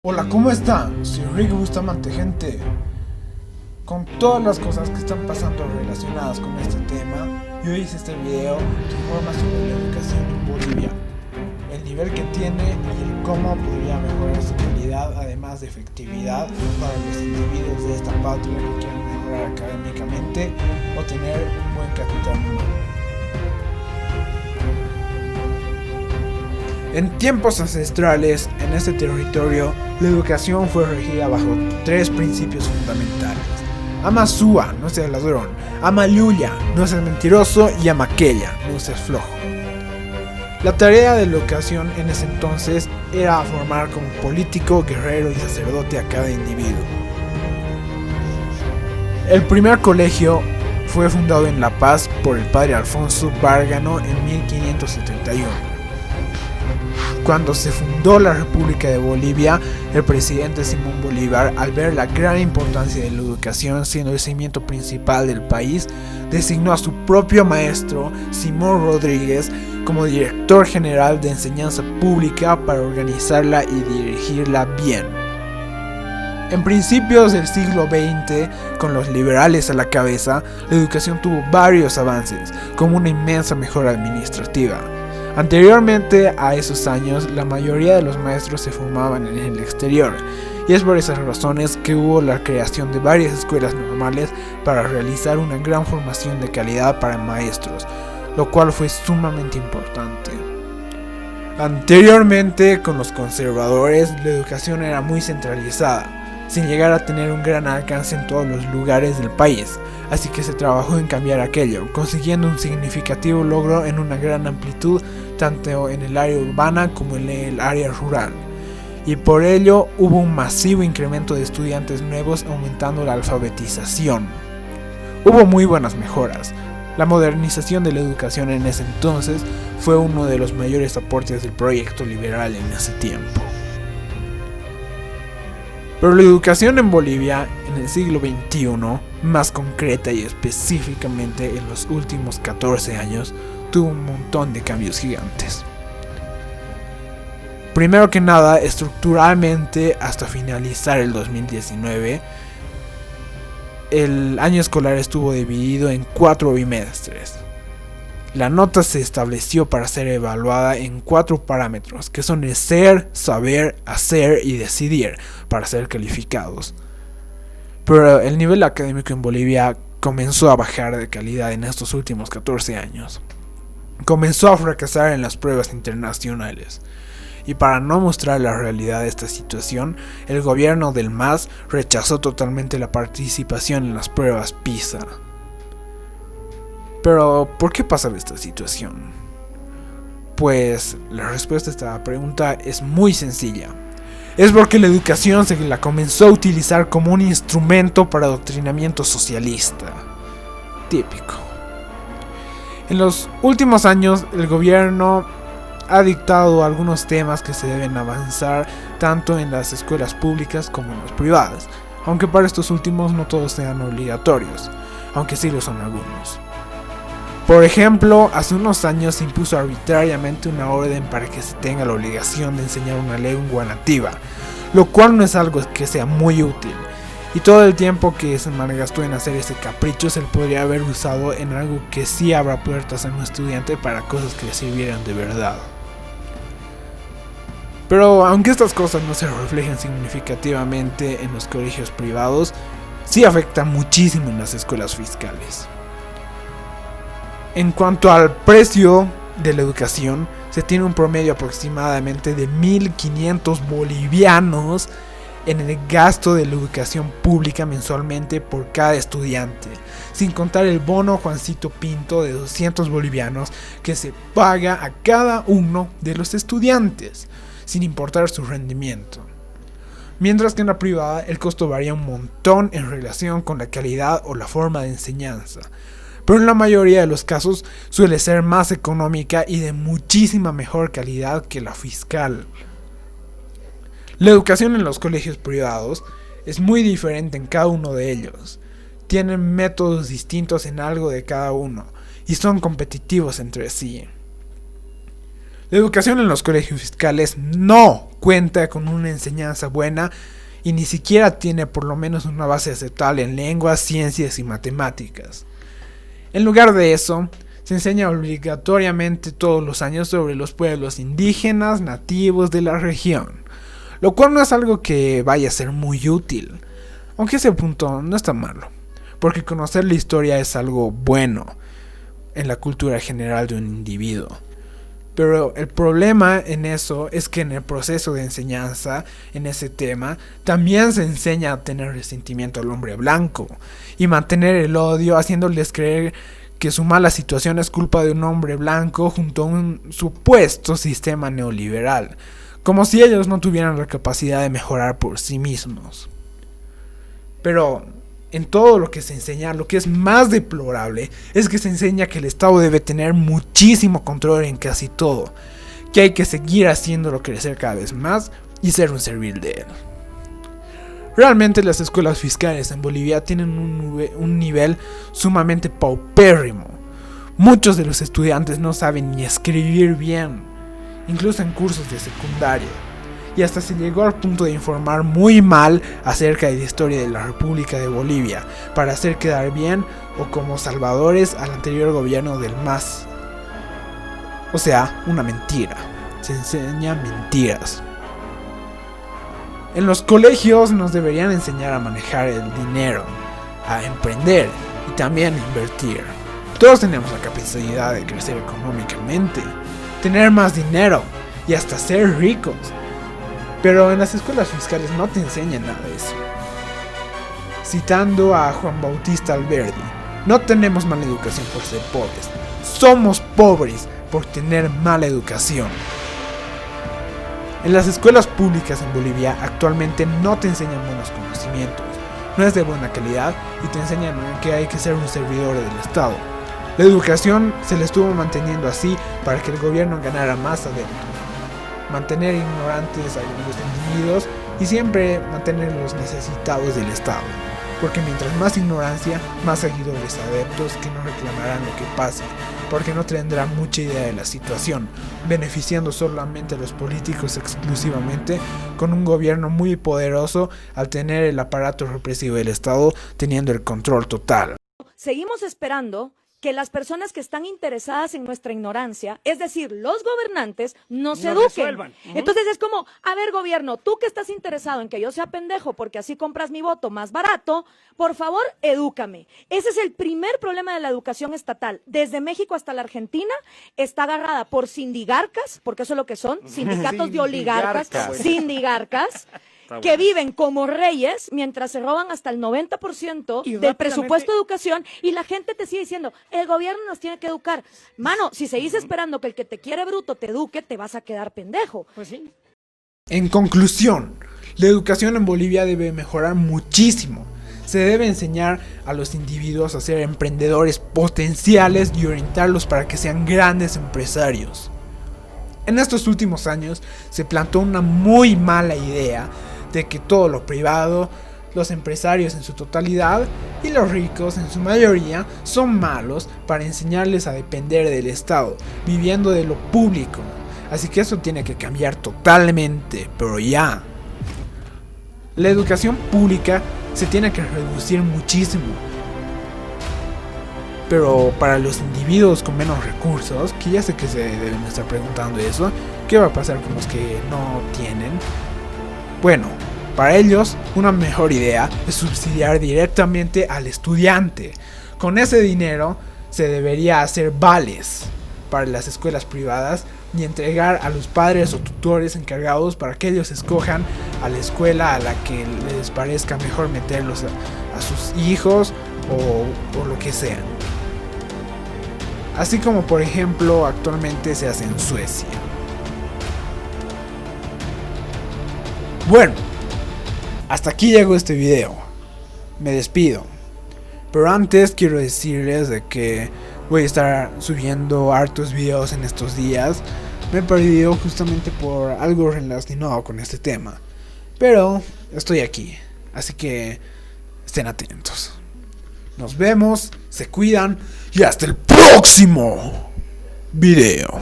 Hola, ¿cómo están? Soy Rick Bustamante, gente. Con todas las cosas que están pasando relacionadas con este tema, yo hice este video que informa sobre la educación en Bolivia, el nivel que tiene y el cómo podría mejorar su calidad, además de efectividad para los individuos de esta patria que quieren mejorar académicamente o tener un buen capital humano. En tiempos ancestrales, en este territorio, la educación fue regida bajo tres principios fundamentales. Ama Sua, no seas ladrón. Ama Yuya, no seas mentiroso. Y ama Aquella, no seas flojo. La tarea de la educación en ese entonces era formar como político, guerrero y sacerdote a cada individuo. El primer colegio fue fundado en La Paz por el padre Alfonso Bárgano en 1571. Cuando se fundó la República de Bolivia, el presidente Simón Bolívar, al ver la gran importancia de la educación siendo el cimiento principal del país, designó a su propio maestro, Simón Rodríguez, como director general de enseñanza pública para organizarla y dirigirla bien. En principios del siglo XX, con los liberales a la cabeza, la educación tuvo varios avances, como una inmensa mejora administrativa. Anteriormente a esos años, la mayoría de los maestros se formaban en el exterior, y es por esas razones que hubo la creación de varias escuelas normales para realizar una gran formación de calidad para maestros, lo cual fue sumamente importante. Anteriormente, con los conservadores, la educación era muy centralizada, sin llegar a tener un gran alcance en todos los lugares del país, así que se trabajó en cambiar aquello, consiguiendo un significativo logro en una gran amplitud tanto en el área urbana como en el área rural, y por ello hubo un masivo incremento de estudiantes nuevos, aumentando la alfabetización. Hubo muy buenas mejoras. La modernización de la educación en ese entonces fue uno de los mayores aportes del proyecto liberal en ese tiempo. Pero la educación en Bolivia en el siglo XXI, más concreta y específicamente en los últimos 14 años, tuvo un montón de cambios gigantes. Primero que nada, estructuralmente, hasta finalizar el 2019, el año escolar estuvo dividido en 4 bimestres. La nota se estableció para ser evaluada en 4 parámetros, que son el ser, saber, hacer y decidir, para ser calificados. Pero el nivel académico en Bolivia comenzó a bajar de calidad en estos últimos 14 años. Comenzó a fracasar en las pruebas internacionales. Y para no mostrar la realidad de esta situación, el gobierno del MAS rechazó totalmente la participación en las pruebas PISA. Pero, ¿por qué pasa esta situación? Pues la respuesta a esta pregunta es muy sencilla. Es porque la educación se la comenzó a utilizar como un instrumento para adoctrinamiento socialista. Típico. En los últimos años, el gobierno ha dictado algunos temas que se deben avanzar tanto en las escuelas públicas como en las privadas, aunque para estos últimos no todos sean obligatorios, aunque sí lo son algunos. Por ejemplo, hace unos años se impuso arbitrariamente una orden para que se tenga la obligación de enseñar una lengua nativa, lo cual no es algo que sea muy útil, y todo el tiempo que se malgastó en hacer ese capricho se le podría haber usado en algo que sí abra puertas a un estudiante para cosas que le sirvieran de verdad. Pero aunque estas cosas no se reflejan significativamente en los colegios privados, sí afectan muchísimo en las escuelas fiscales. En cuanto al precio de la educación, se tiene un promedio aproximadamente de 1.500 bolivianos en el gasto de la educación pública mensualmente por cada estudiante, sin contar el bono Juancito Pinto de 200 bolivianos que se paga a cada uno de los estudiantes, sin importar su rendimiento. Mientras que en la privada el costo varía un montón en relación con la calidad o la forma de enseñanza, pero en la mayoría de los casos suele ser más económica y de muchísima mejor calidad que la fiscal. La educación en los colegios privados es muy diferente en cada uno de ellos. Tienen métodos distintos en algo de cada uno y son competitivos entre sí. La educación en los colegios fiscales no cuenta con una enseñanza buena y ni siquiera tiene por lo menos una base aceptable en lenguas, ciencias y matemáticas. En lugar de eso, se enseña obligatoriamente todos los años sobre los pueblos indígenas nativos de la región, lo cual no es algo que vaya a ser muy útil, aunque ese punto no está malo, porque conocer la historia es algo bueno en la cultura general de un individuo. Pero el problema en eso es que en el proceso de enseñanza en ese tema también se enseña a tener resentimiento al hombre blanco y mantener el odio, haciéndoles creer que su mala situación es culpa de un hombre blanco junto a un supuesto sistema neoliberal, como si ellos no tuvieran la capacidad de mejorar por sí mismos. Pero en todo lo que se enseña, lo que es más deplorable es que se enseña que el Estado debe tener muchísimo control en casi todo, que hay que seguir haciéndolo crecer cada vez más y ser un servil de él. Realmente las escuelas fiscales en Bolivia tienen un nivel sumamente paupérrimo. Muchos de los estudiantes no saben ni escribir bien, incluso en cursos de secundaria. Y hasta se llegó al punto de informar muy mal acerca de la historia de la República de Bolivia, para hacer quedar bien o como salvadores al anterior gobierno del MAS. O sea, una mentira. Se enseña mentiras. En los colegios nos deberían enseñar a manejar el dinero, a emprender y también a invertir. Todos tenemos la capacidad de crecer económicamente, tener más dinero y hasta ser ricos. Pero en las escuelas fiscales no te enseñan nada de eso. Citando a Juan Bautista Alberdi, no tenemos mala educación por ser pobres, somos pobres por tener mala educación. En las escuelas públicas en Bolivia actualmente no te enseñan buenos conocimientos, no es de buena calidad y te enseñan que hay que ser un servidor del Estado. La educación se le estuvo manteniendo así para que el gobierno ganara más adeptos, mantener ignorantes a los individuos y siempre mantener los necesitados del Estado, porque mientras más ignorancia, más seguidores adeptos que no reclamarán lo que pase, porque no tendrán mucha idea de la situación, beneficiando solamente a los políticos exclusivamente, con un gobierno muy poderoso al tener el aparato represivo del Estado teniendo el control total. Seguimos esperando que las personas que están interesadas en nuestra ignorancia, es decir, los gobernantes, nos eduquen. Entonces es como, a ver, gobierno, tú que estás interesado en que yo sea pendejo porque así compras mi voto más barato, por favor, edúcame. Ese es el primer problema de la educación estatal. Desde México hasta la Argentina está agarrada por sindigarcas, porque eso es lo que son, sindicatos de oligarcas, sindigarcas, que viven como reyes mientras se roban hasta el 90% del presupuesto de educación y la gente te sigue diciendo, el gobierno nos tiene que educar. Mano, si seguís esperando que el que te quiere bruto te eduque, te vas a quedar pendejo. Pues sí. En conclusión, la educación en Bolivia debe mejorar muchísimo. Se debe enseñar a los individuos a ser emprendedores potenciales y orientarlos para que sean grandes empresarios. En estos últimos años se plantó una muy mala idea de que todo lo privado, los empresarios en su totalidad y los ricos en su mayoría son malos para enseñarles a depender del Estado, viviendo de lo público. Así que eso tiene que cambiar totalmente, pero ya. La educación pública se tiene que reducir muchísimo. Pero para los individuos con menos recursos, que ya sé que se deben estar preguntando eso, ¿qué va a pasar con los que no tienen? Bueno, para ellos una mejor idea es subsidiar directamente al estudiante. Con ese dinero se debería hacer vales para las escuelas privadas y entregar a los padres o tutores encargados para que ellos escojan a la escuela a la que les parezca mejor meterlos a sus hijos o lo que sea. Así como por ejemplo actualmente se hace en Suecia. Bueno, hasta aquí llegó este video. Me despido. Pero antes quiero decirles de que voy a estar subiendo hartos videos en estos días. Me he perdido justamente por algo relacionado con este tema. Pero estoy aquí. Así que estén atentos. Nos vemos, se cuidan y hasta el próximo video.